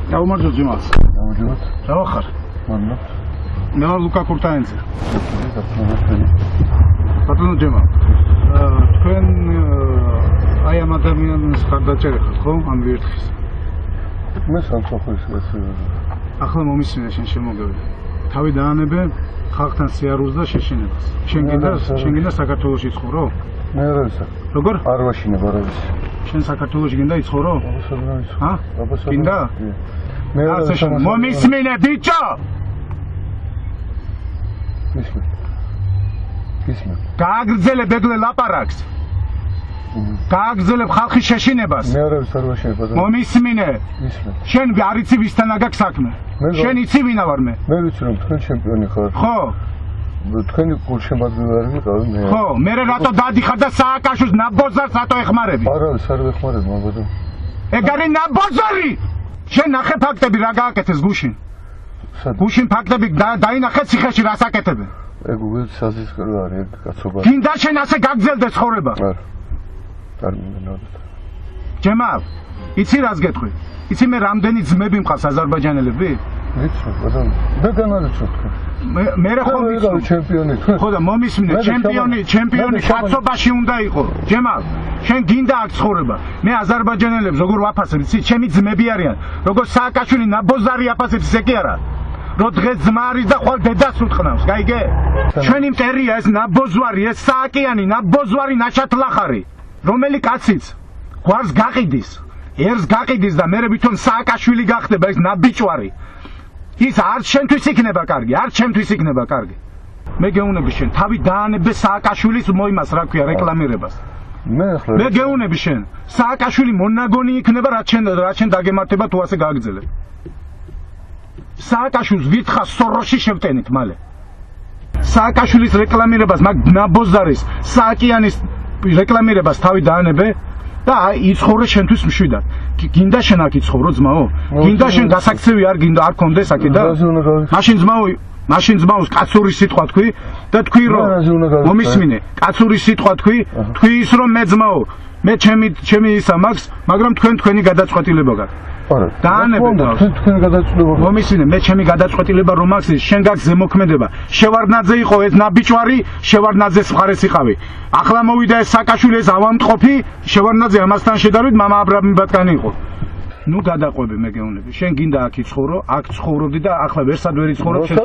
Გაუმარჯო ძმას. გამარჯობათ. რა ვახარ? მადლობა. მე ვარ ლუკა კურტაენძე. ბატონო ძმა. თქვენ აი ამ ადამიანს ხარდაჭერეთ ხო? ამ ვირთხის. მე სამსახურის ახლა მომისმინე შენ შემოგევი. თავი დაანებე ხალხთან სიარულს და შეშინებას. შენ გინდა საქართველოში იცხოვრო? მე არ ვიცი. როგორ? არ ვაშინებ არავის. შენ საქართველოში გინდა იცხოვრო? ჰა? გინდა? მე არ ვიცი. მომისმინე ბიჭო! ისმე. გააგრძელებ ეგლე ლაპარაკს. გააგრძელებ ხალხის შეშინებას. მე არ ვიცი არ ვაშინებ. მომისმინე. ისმე. შენ არ იცი ვისთან აგაქვს საქმე. შენ იცი ვინა ვარ მე? მე ვიცი რომ თქვენ ჩემპიონი ხარ. ხო. თქვენი გულშემატკივარი ვიყავი მე. ხო, მე რატო დადიხარ და სააკაშვილს ნაბოზარს რატო ეხმარები? არავის არ ვეხმარებ მაგაზე. ეგ არის ნაბოზარი! შენ ნახე ფაქტები რა გააკეთეს გუშინ. გუშინ ფაქტები დაინახე ციხეში რას აკეთებენ. ეგ უგეთ საზისკრო არის ეგ კაცობა. გინდა შენ ასე გაგძელდეს ცხოვრება? არ მინდა. ჯემალ, იცი რას გეტყვი? იცი მე რამდენი ძმები მყავს აზერბაიჯანელები? ვიცი, ბატონო. მე განარჩევ თქვენ. მე ხო ვიცი ჩემპიონი. ხო და მომისმინე, ჩემპიონი კაცობაში უნდა იყო. ჯემალ, შენ გინდა აქ ცხოვრება. მე აზერბაიჯანელებს როგორ ვაფასებ, იცი, ჩემი ძმები არიან. როგორ სააკაშვილი ნაბოზარი აფასებს, ისე კი არა. რო დღეს ძმა არის და ხვალ დედას უთხრავს, გაიგე? ჩვენი მტერია ეს ნაბოძვარი, ეს სააკიანი ნაბოძვარი ნაშათლახარი. რომელი კაციც გვარს გაყიდის, ერს გაყიდის და მე ვითომ სააკაშვილი გახდება ეს ნაბიჭვარი. ის არ შენთვის იქნება კარგი, არ ჩემთვის იქნება კარგი. მე გეუნები შენ, თავი დაანებე სააკაშვილის მოიმას, რა ქვია, რეკლამირებას. მე გეუნები შენ, სააკაშვილი მონაგონი იქნება, რაც შენ დაგემართება თუ ასე გააგრძელებ. სააკაშვილს ვითხა სოროში შევტენით მალე. სააკაშვილის რეკლამირებას, მაგ ნაბოზარის, სააკიანის რეკლამირებას თავი დაანებე და იცხოვრე შენთვის მშვიდად. გინდა შენ აქ იცხოვრო ძმაო? გინდა შენ გასაქცევი არ გქონდეს აქ და? მაშინ ძმაოს კაცური სიტყვა თქვი და თქვი რომ მომისმინე, კაცური სიტყვა თქვი ის რომ მე ძმაო, მე ჩემი ისა მაქვს, მაგრამ თქვენი გადაწყვეტილება გაქვს. დაანებე თქვენი გადაწყვეტილება. მომისმინე, მე ჩემი გადაწყვეტილება რომ მაქვს, შენ გაქვს ზემოქმედება. შევარდნაძე იყო ეს ნაბიჭვარი, შევარდნაძეს მხარეს იყავი. ახლა მოვიდა ეს სააკაშვილი, ეს ავამტყოფი, შევარდნაძე ამასთან შედარებით მამა აბრაამი ბატკანი იყო. ნუ გადაყვები მე გეუნები. შენ გინდა აქ იცხოვრო, აქ ცხოვრობდი და ახლა ვერსად ვერ იცხოვრობ შენ.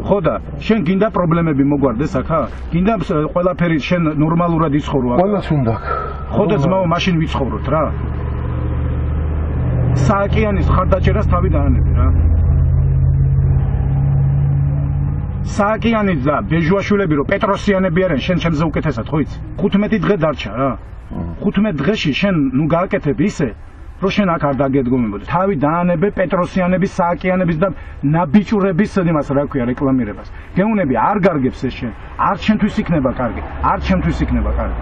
ხო და შენ გინდა პრობლემები მოგვარდეს აქა? გინდა ყველაფერი შენ ნორმალურად იცხოვრო აქ? ყველას უნდა. ხო და ძმაო, მაშინ ვიცხოვროთ რა. სააკიანის ხარდაჭერას თავი დაანები რა. სააკიანი და ბეჟუაშვილები რო პეტროსიანები არიან, შენ ჩემზე უკეთესად ხო იცი? 15 დღე დარჩა რა. 15 დღეში შენ ნუ გააკეთებ ისე რო შენ აქ არ დაგედგომებოდი. თავი დაანებე პეტროსიანების, სააკიანების და ნაბიჭურების იმას რა ქვია რეკლამირებას. გეუნები არ გარგებს ეს შენ. არ ჩემთვის იქნება კარგი. არ ჩემთვის იქნება კარგი.